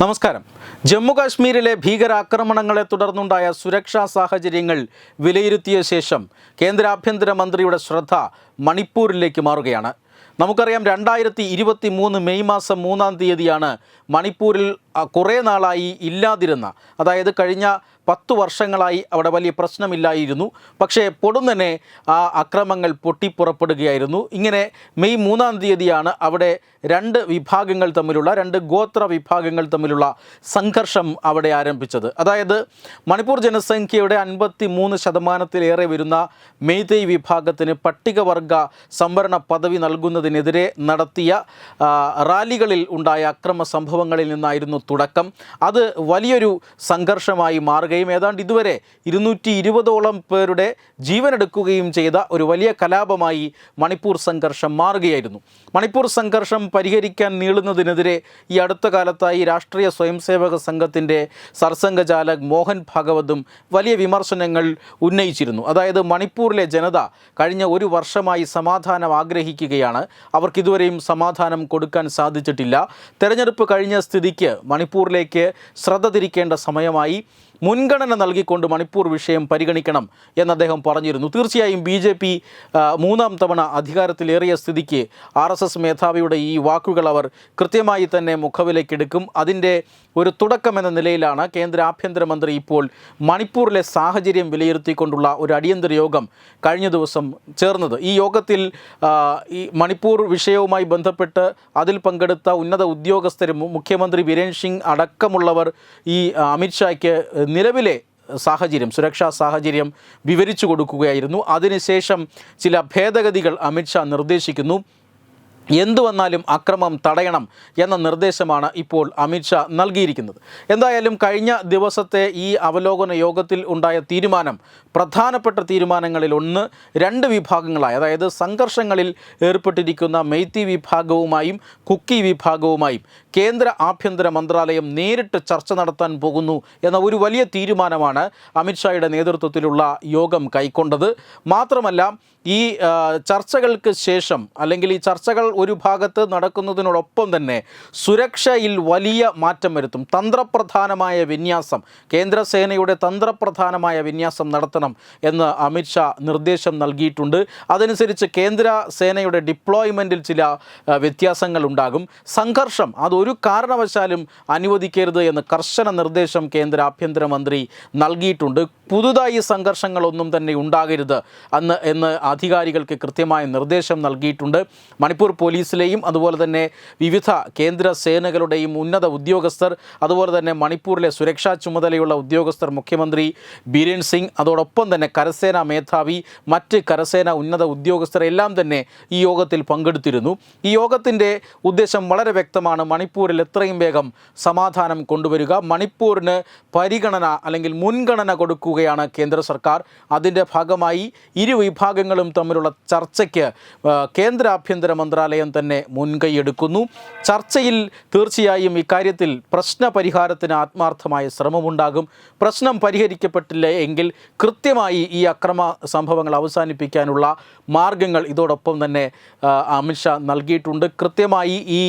നമസ്കാരം. ജമ്മുകാശ്മീരിലെ ഭീകരാക്രമണങ്ങളെ തുടർന്നുണ്ടായ സുരക്ഷാ സാഹചര്യങ്ങൾ വിലയിരുത്തിയ ശേഷം കേന്ദ്ര ആഭ്യന്തരമന്ത്രിയുടെ ശ്രദ്ധ മണിപ്പൂരിലേക്ക് മാറുകയാണ്. നമുക്കറിയാം, 2023 മെയ് മാസം 3-ാം തീയതിയാണ് മണിപ്പൂരിൽ കുറേ നാളായി ഇല്ലാതിരുന്ന, അതായത് കഴിഞ്ഞ 10 വർഷങ്ങളായി അവിടെ വലിയ പ്രശ്നമില്ലായിരുന്നു. പക്ഷേ പൊടുന്നനെ ആ അക്രമങ്ങൾ പൊട്ടിപ്പുറപ്പെടുകയായിരുന്നു. ഇങ്ങനെ മെയ് 3-ാം തീയതിയാണ് അവിടെ രണ്ട് വിഭാഗങ്ങൾ തമ്മിലുള്ള, രണ്ട് ഗോത്ര വിഭാഗങ്ങൾ തമ്മിലുള്ള സംഘർഷം അവിടെ ആരംഭിച്ചത്. അതായത് മണിപ്പൂർ ജനസംഖ്യയുടെ 53% വരുന്ന മെയ്തേയ് വിഭാഗത്തിന് പട്ടികവർഗ സംവരണ പദവി നൽകുന്നതിനെതിരെ നടത്തിയ റാലികളിൽ ഉണ്ടായ അക്രമ സംഭവങ്ങളിൽ നിന്നായിരുന്നു തുടക്കം. അത് വലിയൊരു സംഘർഷമായി മാറുകയും ഏതാണ്ട് ഇതുവരെ 220ഓളം പേരുടെ ജീവനെടുക്കുകയും ചെയ്ത ഒരു വലിയ കലാപമായി മണിപ്പൂർ സംഘർഷം മാറുകയായിരുന്നു. മണിപ്പൂർ സംഘർഷം പരിഹരിക്കാൻ നീളുന്നതിനെതിരെ ഈ അടുത്ത കാലത്തായി രാഷ്ട്രീയ സ്വയംസേവക സംഘത്തിൻ്റെ സർസംഘചാലക് മോഹൻ ഭാഗവതും വലിയ വിമർശനങ്ങൾ ഉന്നയിച്ചിരുന്നു. അതായത് മണിപ്പൂരിലെ ജനത കഴിഞ്ഞ ഒരു വർഷമായി സമാധാനം ആഗ്രഹിക്കുകയാണ്. അവർക്കിതുവരെയും സമാധാനം കൊടുക്കാൻ സാധിച്ചിട്ടില്ല. തെരഞ്ഞെടുപ്പ് കഴിഞ്ഞ സ്ഥിതിക്ക് മണിപ്പൂരിലേക്ക് ശ്രദ്ധ തിരിക്കേണ്ട സമയമായി. മുൻഗണന നൽകിക്കൊണ്ട് മണിപ്പൂർ വിഷയം പരിഗണിക്കണം എന്ന് അദ്ദേഹം പറഞ്ഞിരുന്നു. തീർച്ചയായും BJP 3-ാം തവണ അധികാരത്തിലേറിയ സ്ഥിതിക്ക് RSS മേധാവിയുടെ ഈ വാക്കുകൾ അവർ കൃത്യമായി തന്നെ മുഖവിലക്കെടുക്കും. അതിൻ്റെ ഒരു തുടക്കമെന്ന നിലയിലാണ് കേന്ദ്ര ആഭ്യന്തരമന്ത്രി ഇപ്പോൾ മണിപ്പൂരിലെ സാഹചര്യം വിലയിരുത്തിക്കൊണ്ടുള്ള ഒരു അടിയന്തര യോഗം കഴിഞ്ഞ ദിവസം ചേർന്നത്. ഈ യോഗത്തിൽ ഈ മണിപ്പൂർ വിഷയവുമായി ബന്ധപ്പെട്ട് അതിൽ പങ്കെടുത്ത ഉന്നത ഉദ്യോഗസ്ഥരും മുഖ്യമന്ത്രി ബിരേൻ സിംഗ് അടക്കമുള്ളവർ ഈ അമിത്ഷായ്ക്ക് നിലവിലെ സാഹചര്യം, സുരക്ഷാ സാഹചര്യം വിവരിച്ചു കൊടുക്കുകയായിരുന്നു. അതിനുശേഷം ചില ഭേദഗതികൾ അമിത്ഷാ നിർദ്ദേശിക്കുന്നു. എന്തു വന്നാലും അക്രമം തടയണം എന്ന നിർദ്ദേശമാണ് ഇപ്പോൾ അമിത്ഷാ നൽകിയിരിക്കുന്നത്. എന്തായാലും കഴിഞ്ഞ ദിവസത്തെ ഈ അവലോകന യോഗത്തിൽ ഉണ്ടായ തീരുമാനം, പ്രധാനപ്പെട്ട തീരുമാനങ്ങളിൽ ഒന്ന്, രണ്ട് വിഭാഗങ്ങളായി, അതായത് സംഘർഷങ്ങളിൽ ഏർപ്പെട്ടിരിക്കുന്ന മെയ്തി വിഭാഗവുമായും കുക്കി വിഭാഗവുമായും കേന്ദ്ര ആഭ്യന്തര മന്ത്രാലയം നേരിട്ട് ചർച്ച നടത്താൻ പോകുന്നു എന്ന ഒരു വലിയ തീരുമാനമാണ് അമിത്ഷായുടെ നേതൃത്വത്തിലുള്ള യോഗം കൈക്കൊണ്ടത്. മാത്രമല്ല, ഈ ചർച്ചകൾക്ക് ശേഷം, അല്ലെങ്കിൽ ഈ ചർച്ചകൾ ഒരു ഭാഗത്ത് നടക്കുന്നതിനോടൊപ്പം തന്നെ സുരക്ഷയിൽ വലിയ മാറ്റം വരുത്തും. തന്ത്രപ്രധാനമായ വിന്യാസം, കേന്ദ്രസേനയുടെ തന്ത്രപ്രധാനമായ വിന്യാസം നടത്തണം എന്ന് അമിത്ഷാ നിർദ്ദേശം നൽകിയിട്ടുണ്ട്. അതനുസരിച്ച് കേന്ദ്ര സേനയുടെ ഡിപ്ലോയ്മെൻറ്റിൽ ചില വ്യത്യാസങ്ങൾ ഉണ്ടാകും. സംഘർഷം അതൊരു കാരണവശാലും അനുവദിക്കരുത് എന്ന് കർശന നിർദ്ദേശം കേന്ദ്ര ആഭ്യന്തരമന്ത്രി നൽകിയിട്ടുണ്ട്. പുതുതായി സംഘർഷങ്ങളൊന്നും തന്നെ ഉണ്ടാകരുത് എന്ന് അധികാരികൾക്ക് കൃത്യമായ നിർദ്ദേശം നൽകിയിട്ടുണ്ട്. മണിപ്പൂർ പോലീസിലെയും അതുപോലെ തന്നെ വിവിധ കേന്ദ്ര സേനകളുടെയും ഉന്നത ഉദ്യോഗസ്ഥർ, അതുപോലെ തന്നെ മണിപ്പൂരിലെ സുരക്ഷാ ചുമതലയുള്ള ഉദ്യോഗസ്ഥർ, മുഖ്യമന്ത്രി ബിരേൻ സിംഗ്, അതോടൊപ്പം തന്നെ കരസേനാ മേധാവി, മറ്റ് കരസേന ഉന്നത ഉദ്യോഗസ്ഥർ എല്ലാം തന്നെ ഈ യോഗത്തിൽ പങ്കെടുത്തിരുന്നു. ഈ യോഗത്തിൻ്റെ ഉദ്ദേശം വളരെ വ്യക്തമാണ്. മണിപ്പൂരിൽ എത്രയും വേഗം സമാധാനം കൊണ്ടുവരിക. മണിപ്പൂരിന് പരിഗണന അല്ലെങ്കിൽ മുൻഗണന കൊടുക്കുകയാണ് കേന്ദ്ര സർക്കാർ. അതിൻ്റെ ഭാഗമായി ഇരു വിഭാഗങ്ങളും തമ്മിലുള്ള ചർച്ചയ്ക്ക് കേന്ദ്ര ആഭ്യന്തര മന്ത്രാലയം തന്നെ മുൻകൈയെടുക്കുന്നു. ചർച്ചയിൽ തീർച്ചയായും ഇക്കാര്യത്തിൽ പ്രശ്ന പരിഹാരത്തിന് ആത്മാർത്ഥമായ ശ്രമമുണ്ടാകും. പ്രശ്നം പരിഹരിക്കപ്പെട്ടില്ല എങ്കിൽ കൃത്യമായി ഈ അക്രമ സംഭവങ്ങൾ അവസാനിപ്പിക്കാനുള്ള മാർഗങ്ങൾ ഇതോടൊപ്പം തന്നെ അമിത്ഷാ നൽകിയിട്ടുണ്ട്. കൃത്യമായി ഈ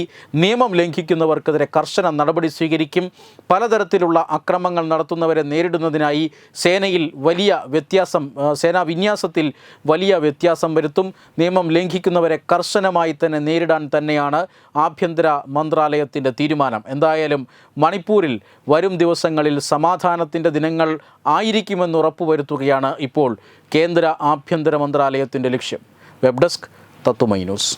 നിയമം ലംഘിക്കുന്നവർക്കെതിരെ കർശന നടപടി സ്വീകരിക്കും. പലതരത്തിലുള്ള അക്രമങ്ങൾ നടത്തുന്നവരെ നേരിടുന്നതിനായി സേനയിൽ വലിയ വ്യത്യാസം, സേനാ വിന്യാസത്തിൽ വലിയ വ്യത്യാസം വരുത്തും. നിയമം ലംഘിക്കുന്നവരെ കർശനമായി തന്നെ നേരിടാൻ തന്നെയാണ് ആഭ്യന്തര മന്ത്രാലയത്തിൻ്റെ തീരുമാനം. എന്തായാലും മണിപ്പൂരിൽ വരും ദിവസങ്ങളിൽ സമാധാനത്തിൻ്റെ ദിനങ്ങൾ ആയിരിക്കുമെന്ന് ഉറപ്പുവരുത്തുകയാണ് ഇപ്പോൾ കേന്ദ്ര ആഭ്യന്തര മന്ത്രാലയത്തിൻ്റെ ലക്ഷ്യം. വെബ് ഡെസ്ക് തത്തുമൈ ന്യൂസ്.